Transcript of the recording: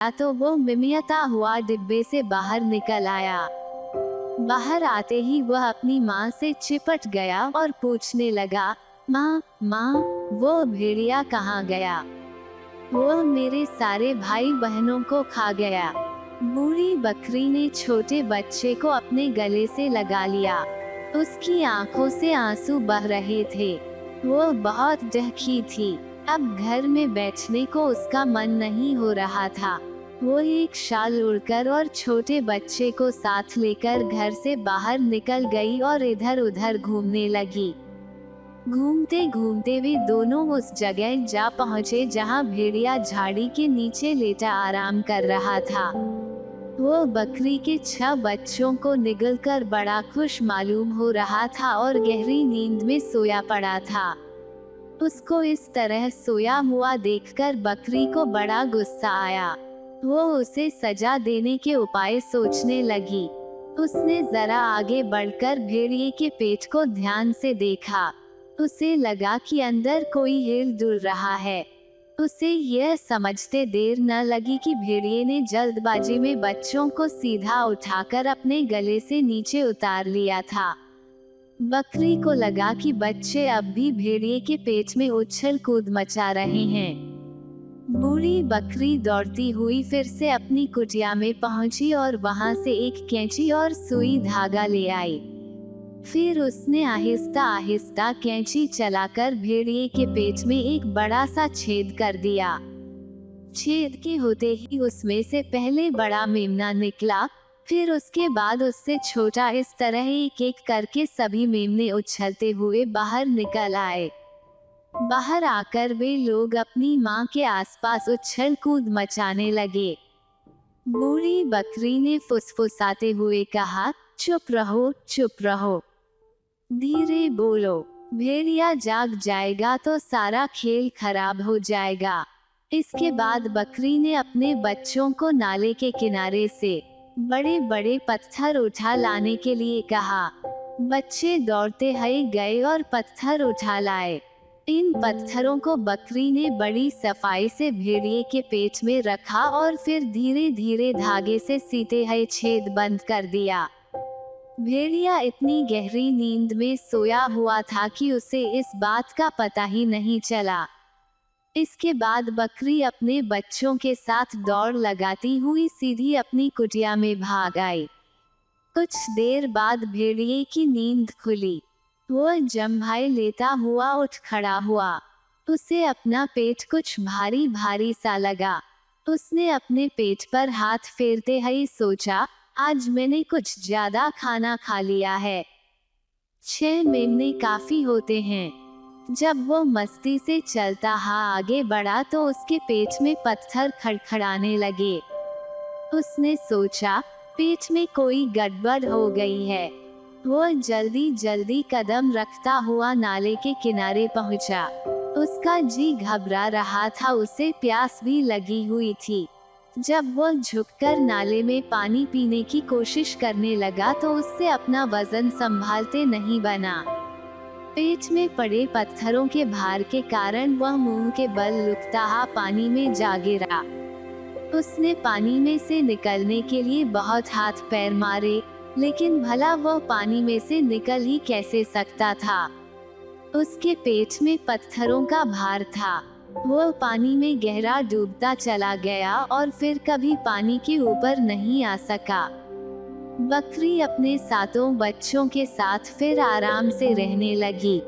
तो वो मिमियता हुआ डिब्बे से बाहर निकल आया। बाहर आते ही वह अपनी माँ से चिपट गया और पूछने लगा, माँ माँ, वो भेड़िया कहाँ गया? वो मेरे सारे भाई बहनों को खा गया। बूढ़ी बकरी ने छोटे बच्चे को अपने गले से लगा लिया। उसकी आंखों से आंसू बह रहे थे। वो बहुत दुखी थी। अब घर में बैठने को उसका मन नहीं हो रहा था। वो एक शाल ओढ़कर और छोटे बच्चे को साथ लेकर घर से बाहर निकल गई और इधर उधर घूमने लगी। घूमते घूमते वे दोनों उस जगह जा पहुँचे जहाँ भेड़िया झाड़ी के नीचे लेटा आराम कर रहा था। वो बकरी के 6 बच्चों को निगलकर बड़ा खुश मालूम हो रहा था और गहरी नींद में सोया पड़ा था। उसको इस तरह सोया हुआ देखकर बकरी को बड़ा गुस्सा आया। वो उसे सजा देने के उपाय सोचने लगी। उसने जरा आगे बढ़कर भेड़िए के पेट को ध्यान से देखा। उसे लगा कि अंदर कोई हिल डुल रहा है। उसे यह समझते देर न लगी कि भेड़िए ने जल्दबाजी में बच्चों को सीधा उठाकर अपने गले से नीचे उतार लिया था। बकरी को लगा कि बच्चे अब भी भेड़िए के पेट में उछल कूद मचा रहे हैं। बूढ़ी बकरी दौड़ती हुई फिर से अपनी कुटिया में पहुंची और वहां से एक कैंची और सुई धागा ले आई। फिर उसने आहिस्ता आहिस्ता कैंची चलाकर भेड़िए के पेट में एक बड़ा सा छेद कर दिया। छेद के होते ही उसमें से पहले बड़ा मेमना निकला, फिर उसके बाद उससे छोटा। इस तरह एक एक करके सभी मेमने उछलते हुए बाहर निकल आए। बाहर आकर वे लोग अपनी माँ के आसपास उछल कूद मचाने लगे। बूढ़ी बकरी ने फुसफुसाते हुए कहा, चुप रहो, चुप रहो, धीरे बोलो, भेड़िया जाग जाएगा तो सारा खेल खराब हो जाएगा। इसके बाद बकरी ने अपने बच्चों को नाले के किनारे से बड़े बड़े पत्थर उठा लाने के लिए कहा। बच्चे दौड़ते हुए गए और पत्थर उठा लाए। इन पत्थरों को बकरी ने बड़ी सफाई से भेड़िए के पेट में रखा और फिर धीरे धीरे धागे से सीते हुए छेद बंद कर दिया। भेड़िया इतनी गहरी नींद में सोया हुआ था कि उसे इस बात का पता ही नहीं चला। इसके बाद बकरी अपने बच्चों के साथ दौड़ लगाती हुई सीधी अपनी कुटिया में भाग आई। कुछ देर बाद भेड़िए की नींद खुली। वो जम्भाई लेता हुआ उठ खड़ा हुआ। उसे अपना पेट कुछ भारी भारी सा लगा। उसने अपने पेट पर हाथ फेरते हुए सोचा, आज मैंने कुछ ज्यादा खाना खा लिया है। 6 मेमने काफी होते हैं। जब वो मस्ती से चलता आगे बढ़ा तो उसके पेट में पत्थर खड़खड़ाने लगे। उसने सोचा, पेट में कोई गड़बड़ हो गई है। वो जल्दी जल्दी कदम रखता हुआ नाले के किनारे पहुंचा। उसका जी घबरा रहा था, उसे प्यास भी लगी हुई थी। जब वो झुककर नाले में पानी पीने की कोशिश करने लगा तो उससे अपना वजन संभालते नहीं बना। पेट में पड़े पत्थरों के भार के कारण वह मुंह के बल लुकता पानी में जा गिरा। उसने पानी में से निकलने के लिए बहुत हाथ पैर मारे, लेकिन भला वह पानी में से निकल ही कैसे सकता था। उसके पेट में पत्थरों का भार था। वो पानी में गहरा डूबता चला गया और फिर कभी पानी के ऊपर नहीं आ सका। बकरी अपने 7 बच्चों के साथ फिर आराम से रहने लगी।